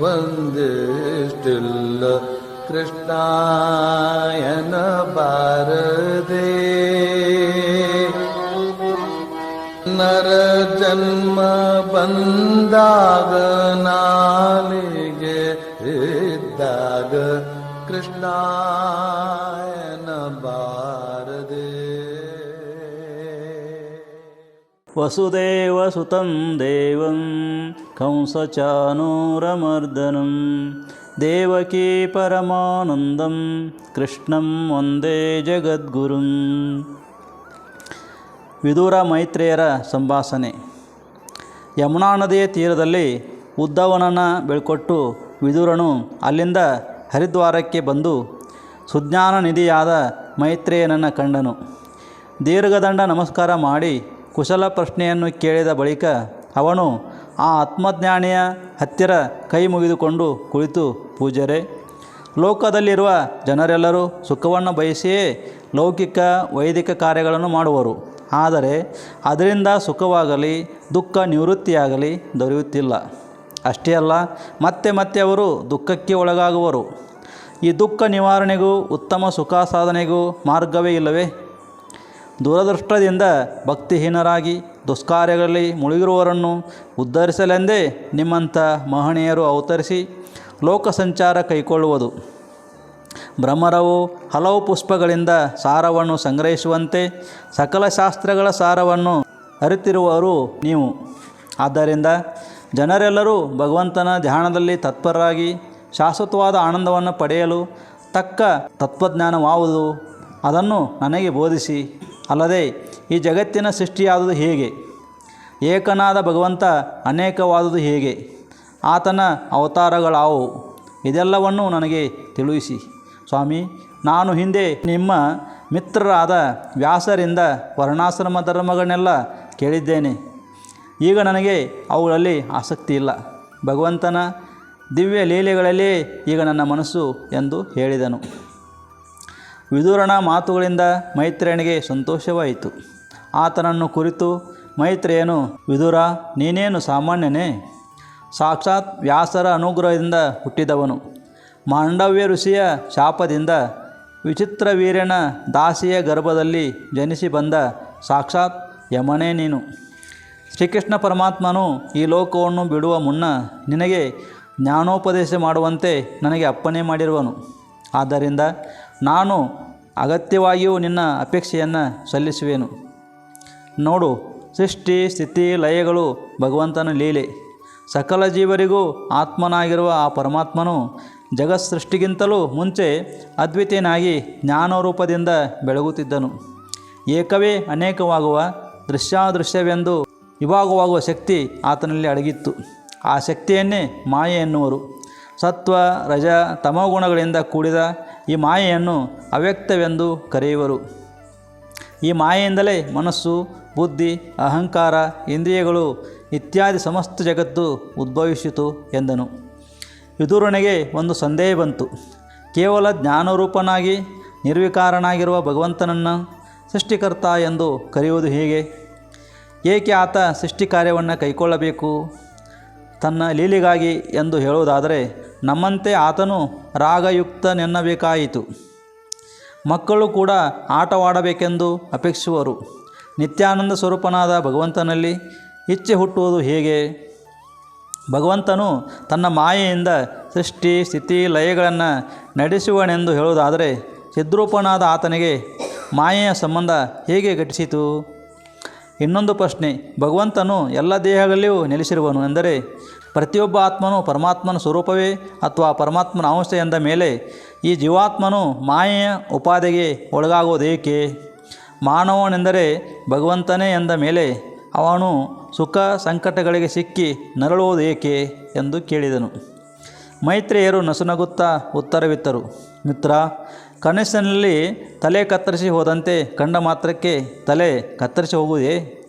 ಒಂದಿಷ್ಟಿಲ್ಲ ಕೃಷ್ಣಾಯನ ಬಾರದೆ ನರ ಜನ್ಮ ಬಂದಾಗ ನಾಲಿಗೆ ಇದ್ದಾಗ ಕೃಷ್ಣಾಯನ ಬಾರದೆ. ವಸುದೇವ ಸುತಂ ದೇವಂ ಕಂಸಚಾನೂರಮರ್ದನಂ ದೇವಕೀ ಪರಮಾನಂದಂ ಕೃಷ್ಣಂ ವಂದೇ ಜಗದ್ಗುರುಂ. ವಿದುರ ಮೈತ್ರೇಯರ ಸಂಭಾಷಣೆ. ಯಮುನಾ ನದಿಯ ತೀರದಲ್ಲಿ ಉದ್ಧವನನ್ನು ಬೆಳ್ಕೊಟ್ಟು ವಿದುರನು ಅಲ್ಲಿಂದ ಹರಿದ್ವಾರಕ್ಕೆ ಬಂದು ಸುಜ್ಞಾನ ನಿಧಿಯಾದ ಮೈತ್ರೇಯನನ್ನು ಕಂಡನು. ದೀರ್ಘದಂಡ ನಮಸ್ಕಾರ ಮಾಡಿ ಕುಶಲ ಪ್ರಶ್ನೆಯನ್ನು ಕೇಳಿದ ಬಳಿಕ ಅವನು ಆ ಆತ್ಮಜ್ಞಾನಿಯ ಹತ್ತಿರ ಕೈ ಮುಗಿದುಕೊಂಡು ಕುಳಿತು, ಪೂಜ್ಯರೇ, ಲೋಕದಲ್ಲಿರುವ ಜನರೆಲ್ಲರೂ ಸುಖವನ್ನು ಬಯಸಿಯೇ ಲೌಕಿಕ ವೈದಿಕ ಕಾರ್ಯಗಳನ್ನು ಮಾಡುವರು. ಆದರೆ ಅದರಿಂದ ಸುಖವಾಗಲಿ ದುಃಖ ನಿವೃತ್ತಿಯಾಗಲಿ ದೊರೆಯುತ್ತಿಲ್ಲ. ಅಷ್ಟೇ ಅಲ್ಲ, ಮತ್ತೆ ಮತ್ತೆ ಅವರು ದುಃಖಕ್ಕೆ ಒಳಗಾಗುವರು. ಈ ದುಃಖ ನಿವಾರಣೆಗೂ ಉತ್ತಮ ಸುಖ ಸಾಧನೆಗೂ ಮಾರ್ಗವೇ ಇಲ್ಲವೇ? ದುರದೃಷ್ಟದಿಂದ ಭಕ್ತಿಹೀನರಾಗಿ ದುಷ್ಕಾರ್ಯಗಳಲ್ಲಿ ಮುಳುಗಿರುವವರನ್ನು ಉದ್ಧರಿಸಲೆಂದೇ ನಿಮ್ಮಂಥ ಮಹನೀಯರು ಅವತರಿಸಿ ಲೋಕ ಸಂಚಾರ ಕೈಗೊಳ್ಳುವುದು. ಭ್ರಮರವು ಹಲವು ಪುಷ್ಪಗಳಿಂದ ಸಾರವನ್ನು ಸಂಗ್ರಹಿಸುವಂತೆ ಸಕಲ ಶಾಸ್ತ್ರಗಳ ಸಾರವನ್ನು ಅರಿತಿರುವವರು ನೀವು. ಆದ್ದರಿಂದ ಜನರೆಲ್ಲರೂ ಭಗವಂತನ ಧ್ಯಾನದಲ್ಲಿ ತತ್ಪರರಾಗಿ ಶಾಶ್ವತವಾದ ಆನಂದವನ್ನು ಪಡೆಯಲು ತಕ್ಕ ತತ್ವಜ್ಞಾನವಾವುದು ಅದನ್ನು ನನಗೆ ಬೋಧಿಸಿ. ಅಲ್ಲದೆ ಈ ಜಗತ್ತಿನ ಸೃಷ್ಟಿಯಾದುದು ಹೇಗೆ, ಏಕನಾದ ಭಗವಂತ ಅನೇಕವಾದುದು ಹೇಗೆ, ಆತನ ಅವತಾರಗಳಾವು, ಇದೆಲ್ಲವನ್ನು ನನಗೆ ತಿಳಿಸಿ. ಸ್ವಾಮಿ, ನಾನು ಹಿಂದೆ ನಿಮ್ಮ ಮಿತ್ರರಾದ ವ್ಯಾಸರಿಂದ ವರ್ಣಾಶ್ರಮ ಧರ್ಮಗಳನ್ನೆಲ್ಲ ಕೇಳಿದ್ದೇನೆ. ಈಗ ನನಗೆ ಅವುಗಳಲ್ಲಿ ಆಸಕ್ತಿ ಇಲ್ಲ. ಭಗವಂತನ ದಿವ್ಯ ಲೀಲೆಗಳಲ್ಲೇ ಈಗ ನನ್ನ ಮನಸ್ಸು ಎಂದು ಹೇಳಿದನು. ವಿದುರನ ಮಾತುಗಳಿಂದ ಮೈತ್ರೇಯನಿಗೆ ಸಂತೋಷವಾಯಿತು. ಆತನನ್ನು ಕುರಿತು ಮೈತ್ರೇಯನು, ವಿದುರ, ನೀನೇನು ಸಾಮಾನ್ಯನೇ? ಸಾಕ್ಷಾತ್ ವ್ಯಾಸರ ಅನುಗ್ರಹದಿಂದ ಹುಟ್ಟಿದವನು. ಮಾಂಡವ್ಯ ಋಷಿಯ ಶಾಪದಿಂದ ವಿಚಿತ್ರ ವೀರ್ಯನ ದಾಸಿಯ ಗರ್ಭದಲ್ಲಿ ಜನಿಸಿ ಬಂದ ಸಾಕ್ಷಾತ್ ಯಮನೇ ನೀನು. ಶ್ರೀಕೃಷ್ಣ ಪರಮಾತ್ಮನು ಈ ಲೋಕವನ್ನು ಬಿಡುವ ಮುನ್ನ ನಿನಗೆ ಜ್ಞಾನೋಪದೇಶ ಮಾಡುವಂತೆ ನನಗೆ ಅಪ್ಪಣೆ ಮಾಡಿರುವನು. ಆದ್ದರಿಂದ ನಾನು ಅಗತ್ಯವಾಗಿಯೂ ನಿನ್ನ ಅಪೇಕ್ಷೆಯನ್ನು ಸಲ್ಲಿಸುವೆನು. ನೋಡು, ಸೃಷ್ಟಿ ಸ್ಥಿತಿ ಲಯಗಳು ಭಗವಂತನ ಲೀಲೆ. ಸಕಲ ಜೀವರಿಗೂ ಆತ್ಮನಾಗಿರುವ ಆ ಪರಮಾತ್ಮನು ಜಗತ್ ಸೃಷ್ಟಿಗಿಂತಲೂ ಮುಂಚೆ ಅದ್ವಿತೀಯನಾಗಿ ಜ್ಞಾನರೂಪದಿಂದ ಬೆಳಗುತ್ತಿದ್ದನು. ಏಕವೇ ಅನೇಕವಾಗುವ ದೃಶ್ಯಾದೃಶ್ಯವೆಂದು ವಿಭಾಗವಾಗುವ ಶಕ್ತಿ ಆತನಲ್ಲಿ ಅಡಗಿತ್ತು. ಆ ಶಕ್ತಿಯನ್ನೇ ಮಾಯೆ ಎನ್ನುವರು. ಸತ್ವ ರಜ ತಮೋಗುಣಗಳಿಂದ ಕೂಡಿದ ಈ ಮಾಯೆಯನ್ನು ಅವ್ಯಕ್ತವೆಂದು ಕರೆಯುವರು. ಈ ಮಾಯೆಯಿಂದಲೇ ಮನಸ್ಸು, ಬುದ್ಧಿ, ಅಹಂಕಾರ, ಇಂದ್ರಿಯಗಳು ಇತ್ಯಾದಿ ಸಮಸ್ತ ಜಗತ್ತು ಉದ್ಭವಿಸಿತು ಎಂದನು. ವಿದುರನಿಗೆ ಒಂದು ಸಂದೇಹ ಬಂತು. ಕೇವಲ ಜ್ಞಾನರೂಪನಾಗಿ ನಿರ್ವಿಕಾರನಾಗಿರುವ ಭಗವಂತನನ್ನು ಸೃಷ್ಟಿಕರ್ತ ಎಂದು ಕರೆಯುವುದು ಹೇಗೆ? ಏಕೆ ಆತ ಸೃಷ್ಟಿ ಕಾರ್ಯವನ್ನು ಕೈಗೊಳ್ಳಬೇಕು? ತನ್ನ ಲೀಲೆಗಾಗಿ ಎಂದು ಹೇಳುವುದಾದರೆ ನಮ್ಮಂತೆ ಆತನು ರಾಗಯುಕ್ತನೆನ್ನಬೇಕಾಯಿತು. ಮಕ್ಕಳು ಕೂಡ ಆಟವಾಡಬೇಕೆಂದು ಅಪೇಕ್ಷಿಸುವರು. ನಿತ್ಯಾನಂದ ಸ್ವರೂಪನಾದ ಭಗವಂತನಲ್ಲಿ ಇಚ್ಛೆ ಹುಟ್ಟುವುದು ಹೇಗೆ? ಭಗವಂತನು ತನ್ನ ಮಾಯೆಯಿಂದ ಸೃಷ್ಟಿ ಸ್ಥಿತಿ ಲಯಗಳನ್ನು ನಡೆಸುವನೆಂದು ಹೇಳುವುದಾದರೆ ಚಿದ್ರೂಪನಾದ ಆತನಿಗೆ ಮಾಯೆಯ ಸಂಬಂಧ ಹೇಗೆ ಘಟಿಸಿತು? ಇನ್ನೊಂದು ಪ್ರಶ್ನೆ, ಭಗವಂತನು ಎಲ್ಲ ದೇಹಗಳಲ್ಲಿಯೂ ನೆಲೆಸಿರುವನು ಎಂದರೆ ಪ್ರತಿಯೊಬ್ಬ ಆತ್ಮನು ಪರಮಾತ್ಮನ ಸ್ವರೂಪವೇ ಅಥವಾ ಪರಮಾತ್ಮನ ಅಂಶ ಎಂದ ಮೇಲೆ ಈ ಜೀವಾತ್ಮನು ಮಾಯೆಯ ಉಪಾಧಿಗೆ ಒಳಗಾಗುವುದೇಕೆ? ಮಾನವನೆಂದರೆ ಭಗವಂತನೇ ಎಂದ ಮೇಲೆ ಅವನು ಸುಖ ಸಂಕಟಗಳಿಗೆ ಸಿಕ್ಕಿ ನರಳುವುದೇಕೆ ಎಂದು ಕೇಳಿದನು. ಮೈತ್ರೇಯರು ನಸುನಗುತ್ತಾ ಉತ್ತರವಿತ್ತರು. ಮಿತ್ರ, ಕನಸಿನಲ್ಲಿ ತಲೆ ಕತ್ತರಿಸಿ ಹೋದಂತೆ ಕಂಡ ಮಾತ್ರಕ್ಕೆ ತಲೆ ಕತ್ತರಿಸಿ ಹೋಗುವುದೇ?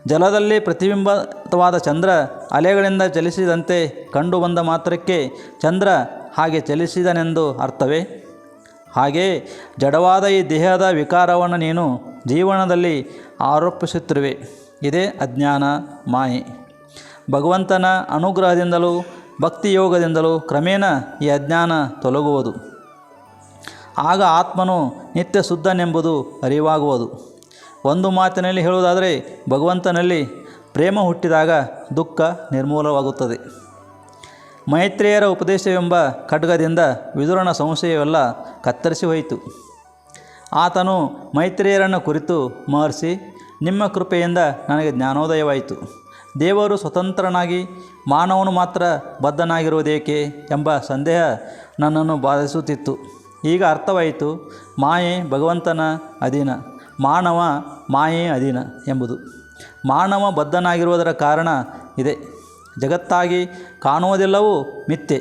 ಜಲದಲ್ಲಿ ಪ್ರತಿಬಿಂಬಿತವಾದ ಚಂದ್ರ ಅಲೆಗಳಿಂದ ಚಲಿಸಿದಂತೆ ಕಂಡು ಬಂದ ಮಾತ್ರಕ್ಕೆ ಚಂದ್ರ ಹಾಗೆ ಚಲಿಸಿದನೆಂದು ಅರ್ಥವೇ? ಹಾಗೆ ಜಡವಾದ ಈ ದೇಹದ ವಿಕಾರವನ್ನು ನೀನು ಜೀವನದಲ್ಲಿ ಆರೋಪಿಸುತ್ತಿರುವೆ. ಇದೇ ಅಜ್ಞಾನ, ಮಾಯೆ. ಭಗವಂತನ ಅನುಗ್ರಹದಿಂದಲೂ ಭಕ್ತಿಯೋಗದಿಂದಲೂ ಕ್ರಮೇಣ ಈ ಅಜ್ಞಾನ ತೊಲಗುವುದು. ಆಗ ಆತ್ಮನು ನಿತ್ಯ ಶುದ್ಧನೆಂಬುದು ಅರಿವಾಗುವುದು. ಒಂದು ಮಾತಿನಲ್ಲಿ ಹೇಳುವುದಾದರೆ, ಭಗವಂತನಲ್ಲಿ ಪ್ರೇಮ ಹುಟ್ಟಿದಾಗ ದುಃಖ ನಿರ್ಮೂಲವಾಗುತ್ತದೆ. ಮೈತ್ರೇಯರ ಉಪದೇಶವೆಂಬ ಖಡ್ಗದಿಂದ ವಿದುರನ ಸಂಶಯವೆಲ್ಲ ಕತ್ತರಿಸಿ ಹೋಯಿತು. ಆತನು ಮೈತ್ರೇಯರನ್ನು ಕುರಿತು, ಮಹರ್ಷಿ, ನಿಮ್ಮ ಕೃಪೆಯಿಂದ ನನಗೆ ಜ್ಞಾನೋದಯವಾಯಿತು. ದೇವರು ಸ್ವತಂತ್ರನಾಗಿ ಮಾನವನು ಮಾತ್ರ ಬದ್ಧನಾಗಿರುವುದೇಕೆ ಎಂಬ ಸಂದೇಹ ನನ್ನನ್ನು ಬಾಧಿಸುತ್ತಿತ್ತು. ಈಗ ಅರ್ಥವಾಯಿತು, ಮಾಯೆ ಭಗವಂತನ ಅಧೀನ, ಮಾನವ ಮಾಯೆ ಅಧೀನ ಎಂಬುದು. ಮಾನವ ಬದ್ಧನಾಗಿರುವುದರ ಕಾರಣ ಇದೆ. ಜಗತ್ತಾಗಿ ಕಾಣುವುದೆಲ್ಲವೂ ಮಿಥ್ಯೆ,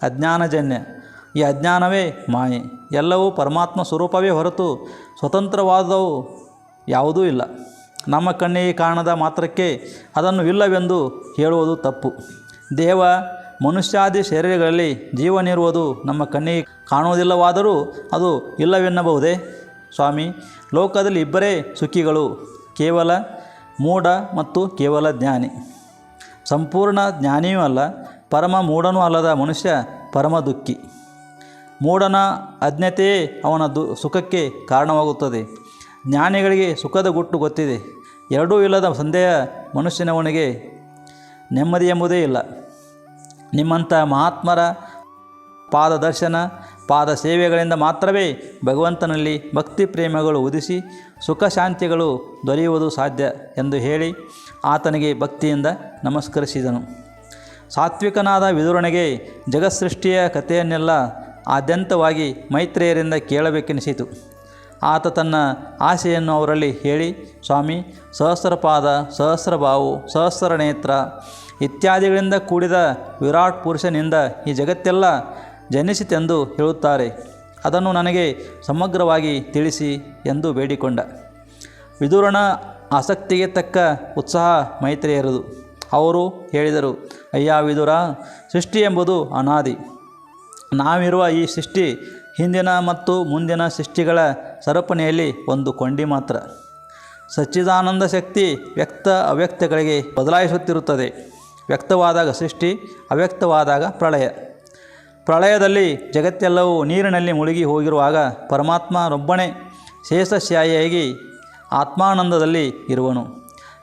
ಅಜ್ಞಾನಜನ್ಯ. ಈ ಅಜ್ಞಾನವೇ ಮಾಯೆ. ಎಲ್ಲವೂ ಪರಮಾತ್ಮ ಸ್ವರೂಪವೇ ಹೊರತು ಸ್ವತಂತ್ರವಾದವು ಯಾವುದೂ ಇಲ್ಲ. ನಮ್ಮ ಕಣ್ಣಿಗೆ ಕಾಣದ ಮಾತ್ರಕ್ಕೆ ಅದನ್ನು ಇಲ್ಲವೆಂದು ಹೇಳುವುದು ತಪ್ಪು. ದೇವ ಮನುಷ್ಯಾದಿ ಶರೀರಗಳಲ್ಲಿ ಜೀವನಿರುವುದು ನಮ್ಮ ಕಣ್ಣಿಗೆ ಕಾಣುವುದಿಲ್ಲವಾದರೂ ಅದು ಇಲ್ಲವೆನ್ನಬಹುದೇ? ಸ್ವಾಮಿ, ಲೋಕದಲ್ಲಿ ಇಬ್ಬರೇ ಸುಖಿಗಳು, ಕೇವಲ ಮೂಢ ಮತ್ತು ಕೇವಲ ಜ್ಞಾನಿ. ಸಂಪೂರ್ಣ ಜ್ಞಾನಿಯೂ ಅಲ್ಲ, ಪರಮ ಮೂಢನೂ ಅಲ್ಲದ ಮನುಷ್ಯ ಪರಮ ದುಃಖಿ. ಮೂಢನ ಅಜ್ಞತೆಯೇ ಅವನ ಸುಖಕ್ಕೆ ಕಾರಣವಾಗುತ್ತದೆ. ಜ್ಞಾನಿಗಳಿಗೆ ಸುಖದ ಗುಟ್ಟು ಗೊತ್ತಿದೆ. ಎರಡೂ ಇಲ್ಲದ ಸಂದೇಹ ಮನುಷ್ಯನವನಿಗೆ ನೆಮ್ಮದಿ ಎಂಬುದೇ ಇಲ್ಲ. ನಿಮ್ಮಂಥ ಮಹಾತ್ಮರ ಪಾದದರ್ಶನ, ಪಾದ ಸೇವೆಗಳಿಂದ ಮಾತ್ರವೇ ಭಗವಂತನಲ್ಲಿ ಭಕ್ತಿ ಪ್ರೇಮಗಳು ಉದಿಸಿ ಸುಖ ಶಾಂತಿಗಳು ದೊರೆಯುವುದು ಸಾಧ್ಯ ಎಂದು ಹೇಳಿ ಆತನಿಗೆ ಭಕ್ತಿಯಿಂದ ನಮಸ್ಕರಿಸಿದನು. ಸಾತ್ವಿಕನಾದ ವಿದುರನಿಗೆ ಜಗತ್ಸೃಷ್ಟಿಯ ಕಥೆಯನ್ನೆಲ್ಲ ಆದ್ಯಂತವಾಗಿ ಮೈತ್ರೇಯರಿಂದ ಕೇಳಬೇಕೆನಿಸಿತು. ಆತ ತನ್ನ ಆಸೆಯನ್ನು ಅವರಲ್ಲಿ ಹೇಳಿ, ಸ್ವಾಮಿ, ಸಹಸ್ರಪಾದ, ಸಹಸ್ರಬಾಹು, ಸಹಸ್ರನೇತ್ರ ಇತ್ಯಾದಿಗಳಿಂದ ಕೂಡಿದ ವಿರಾಟ್ ಪುರುಷನಿಂದ ಈ ಜಗತ್ತೆಲ್ಲ ಜನಿಸಿತೆಂದು ಹೇಳುತ್ತಾರೆ. ಅದನ್ನು ನನಗೆ ಸಮಗ್ರವಾಗಿ ತಿಳಿಸಿ ಎಂದು ಬೇಡಿಕೊಂಡ. ವಿದುರನ ಆಸಕ್ತಿಗೆ ತಕ್ಕ ಉತ್ಸಾಹ ಮೈತ್ರೇಯರದು. ಅವರು ಹೇಳಿದರು, ಅಯ್ಯ ವಿದುರ, ಸೃಷ್ಟಿ ಎಂಬುದು ಅನಾದಿ. ನಾವಿರುವ ಈ ಸೃಷ್ಟಿ ಹಿಂದಿನ ಮತ್ತು ಮುಂದಿನ ಸೃಷ್ಟಿಗಳ ಸರಪಣಿಯಲ್ಲಿ ಒಂದು ಕೊಂಡಿ ಮಾತ್ರ. ಸಚ್ಚಿದಾನಂದ ಶಕ್ತಿ ವ್ಯಕ್ತ ಅವ್ಯಕ್ತಗಳಿಗೆ ಬದಲಾಯಿಸುತ್ತಿರುತ್ತದೆ. ವ್ಯಕ್ತವಾದಾಗ ಸೃಷ್ಟಿ, ಅವ್ಯಕ್ತವಾದಾಗ ಪ್ರಳಯ. ಪ್ರಳಯದಲ್ಲಿ ಜಗತ್ತೆಲ್ಲವೂ ನೀರಿನಲ್ಲಿ ಮುಳುಗಿ ಹೋಗಿರುವಾಗ ಪರಮಾತ್ಮನೊಬ್ಬನೇ ಶೇಷಶಾಯಿಯಾಗಿ ಆತ್ಮಾನಂದದಲ್ಲಿ ಇರುವನು.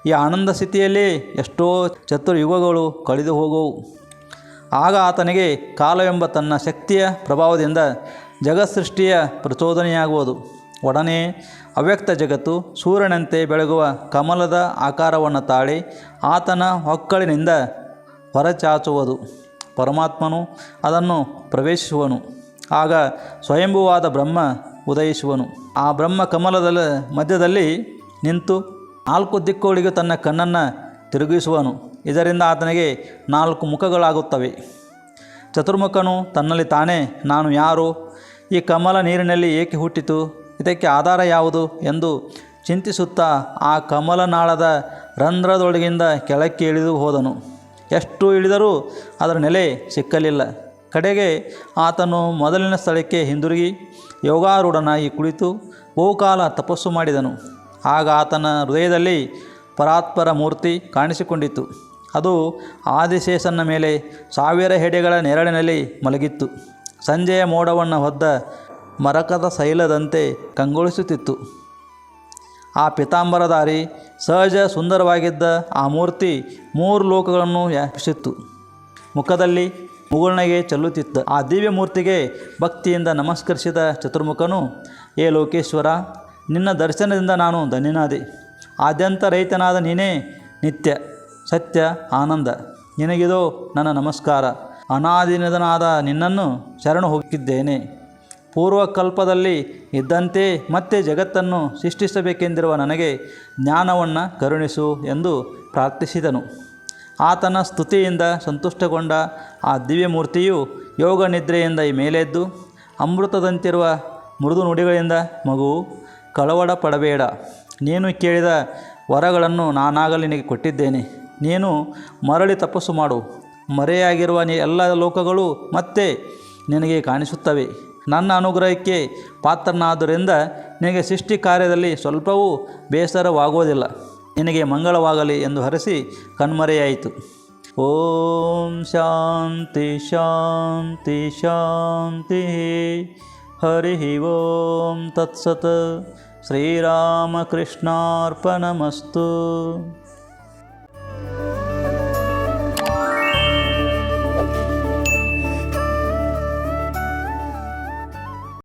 ಈ ಆನಂದ ಸ್ಥಿತಿಯಲ್ಲಿ ಎಷ್ಟೋ ಚತುರ್ಯುಗಗಳು ಕಳೆದು ಹೋಗುವು. ಆಗ ಆತನಿಗೆ ಕಾಲವೆಂಬ ತನ್ನ ಶಕ್ತಿಯ ಪ್ರಭಾವದಿಂದ ಜಗತ್ಸೃಷ್ಟಿಯ ಪ್ರಚೋದನೆಯಾಗುವುದು. ಒಡನೆ ಅವ್ಯಕ್ತ ಜಗತ್ತು ಸೂರ್ಯನಂತೆ ಬೆಳಗುವ ಕಮಲದ ಆಕಾರವನ್ನು ತಾಳಿ ಆತನ ಹೊಕ್ಕಳಿನಿಂದ ಹೊರಚಾಚುವುದು. ಪರಮಾತ್ಮನು ಅದನ್ನು ಪ್ರವೇಶಿಸುವನು. ಆಗ ಸ್ವಯಂಭುವಾದ ಬ್ರಹ್ಮ ಉದಯಿಸುವನು. ಆ ಬ್ರಹ್ಮ ಕಮಲದ ಮಧ್ಯದಲ್ಲಿ ನಿಂತು 4 ದಿಕ್ಕುಗಳಿಗೂ ತನ್ನ ಕಣ್ಣನ್ನು ತಿರುಗಿಸುವನು. ಇದರಿಂದ ಆತನಿಗೆ 4 ಮುಖಗಳಾಗುತ್ತವೆ. ಚತುರ್ಮುಖನು ತನ್ನಲ್ಲಿ ತಾನೇ, ನಾನು ಯಾರು, ಈ ಕಮಲ ನೀರಿನಲ್ಲಿ ಏಕೆ ಹುಟ್ಟಿತು, ಇದಕ್ಕೆ ಆಧಾರ ಯಾವುದು ಎಂದು ಚಿಂತಿಸುತ್ತಾ ಆ ಕಮಲನಾಳದ ರಂಧ್ರದೊಳಗಿಂದ ಕೆಳಕ್ಕೆ ಇಳಿದು ಹೋದನು. ಎಷ್ಟು ಇಳಿದರೂ ಅದರ ನೆಲೆ ಸಿಕ್ಕಲಿಲ್ಲ. ಕಡೆಗೆ ಆತನು ಮೊದಲಿನ ಸ್ಥಳಕ್ಕೆ ಹಿಂದಿರುಗಿ ಯೋಗಾರೂಢನಾಗಿ ಕುಳಿತು ಬಹುಕಾಲ ತಪಸ್ಸು ಮಾಡಿದನು. ಆಗ ಆತನ ಹೃದಯದಲ್ಲಿ ಪರಾತ್ಪರ ಮೂರ್ತಿ ಕಾಣಿಸಿಕೊಂಡಿತು. ಅದು ಆದಿಶೇಷನ ಮೇಲೆ 1000 ಹೆಡೆಗಳ ನೆರಳಿನಲ್ಲಿ ಮಲಗಿತ್ತು. ಸಂಜೆಯ ಮೋಡವನ್ನು ಹೊದ್ದ ಮರಕದ ಶೈಲದಂತೆ ಕಂಗೊಳಿಸುತ್ತಿತ್ತು. ಆ ಪಿತಾಂಬರಧಾರಿ ಸಹಜ ಸುಂದರವಾಗಿದ್ದ ಆ ಮೂರ್ತಿ 3 ಲೋಕಗಳನ್ನು ವ್ಯಾಪಿಸಿತ್ತು. ಮುಖದಲ್ಲಿ ಮುಗುಳ್ನಗೆ ಚೆಲ್ಲುತ್ತಿದ್ದ ಆ ದಿವ್ಯ ಮೂರ್ತಿಗೆ ಭಕ್ತಿಯಿಂದ ನಮಸ್ಕರಿಸಿದ ಚತುರ್ಮುಖನು, ಏ ಲೋಕೇಶ್ವರ, ನಿನ್ನ ದರ್ಶನದಿಂದ ನಾನು ಧನ್ಯನಾದೆ. ಆದ್ಯಂತ ರಹಿತನಾದ ನೀನೇ ನಿತ್ಯ ಸತ್ಯ ಆನಂದ. ನಿನಗಿದೋ ನನ್ನ ನಮಸ್ಕಾರ. ಅನಾದಿನಿಧನಾದ ನಿನ್ನನ್ನು ಶರಣು ಹೋಗಿದ್ದೇನೆ. ಪೂರ್ವಕಲ್ಪದಲ್ಲಿ ಇದ್ದಂತೆ ಮತ್ತೆ ಜಗತ್ತನ್ನು ಸೃಷ್ಟಿಸಬೇಕೆಂದಿರುವ ನನಗೆ ಜ್ಞಾನವನ್ನು ಕರುಣಿಸು ಎಂದು ಪ್ರಾರ್ಥಿಸಿದನು. ಆತನ ಸ್ತುತಿಯಿಂದ ಸಂತುಷ್ಟಗೊಂಡ ಆ ದಿವ್ಯಮೂರ್ತಿಯು ಯೋಗ ನಿದ್ರೆಯಿಂದ ಮೇಲೆದ್ದು ಅಮೃತದಂತಿರುವ ಮೃದು ನುಡಿಗಳಿಂದ, ಮಗುವು, ಕಳವಳ ಪಡಬೇಡ. ನೀನು ಕೇಳಿದ ವರಗಳನ್ನು ನಾನಾಗಲಿ ನಿನಗೆ ಕೊಟ್ಟಿದ್ದೇನೆ. ನೀನು ಮರಳಿ ತಪಸ್ಸು ಮಾಡು. ಮರೆಯಾಗಿರುವ ಎಲ್ಲ ಲೋಕಗಳು ಮತ್ತೆ ನಿನಗೆ ಕಾಣಿಸುತ್ತವೆ. ನನ್ನ ಅನುಗ್ರಹಕ್ಕೆ ಪಾತ್ರನಾದ್ದರಿಂದ ನಿನಗೆ ಸೃಷ್ಟಿ ಕಾರ್ಯದಲ್ಲಿ ಸ್ವಲ್ಪವೂ ಬೇಸರವಾಗುವುದಿಲ್ಲ. ನಿನಗೆ ಮಂಗಳವಾಗಲಿ ಎಂದು ಹರಸಿ ಕಣ್ಮರೆಯಾಯಿತು. ಓಂ ಶಾಂತಿ ಶಾಂತಿ ಶಾಂತಿ. ಹರಿ ಓಂ ತತ್ಸತ್. ಶ್ರೀರಾಮಕೃಷ್ಣಾರ್ಪಣಮಸ್ತು.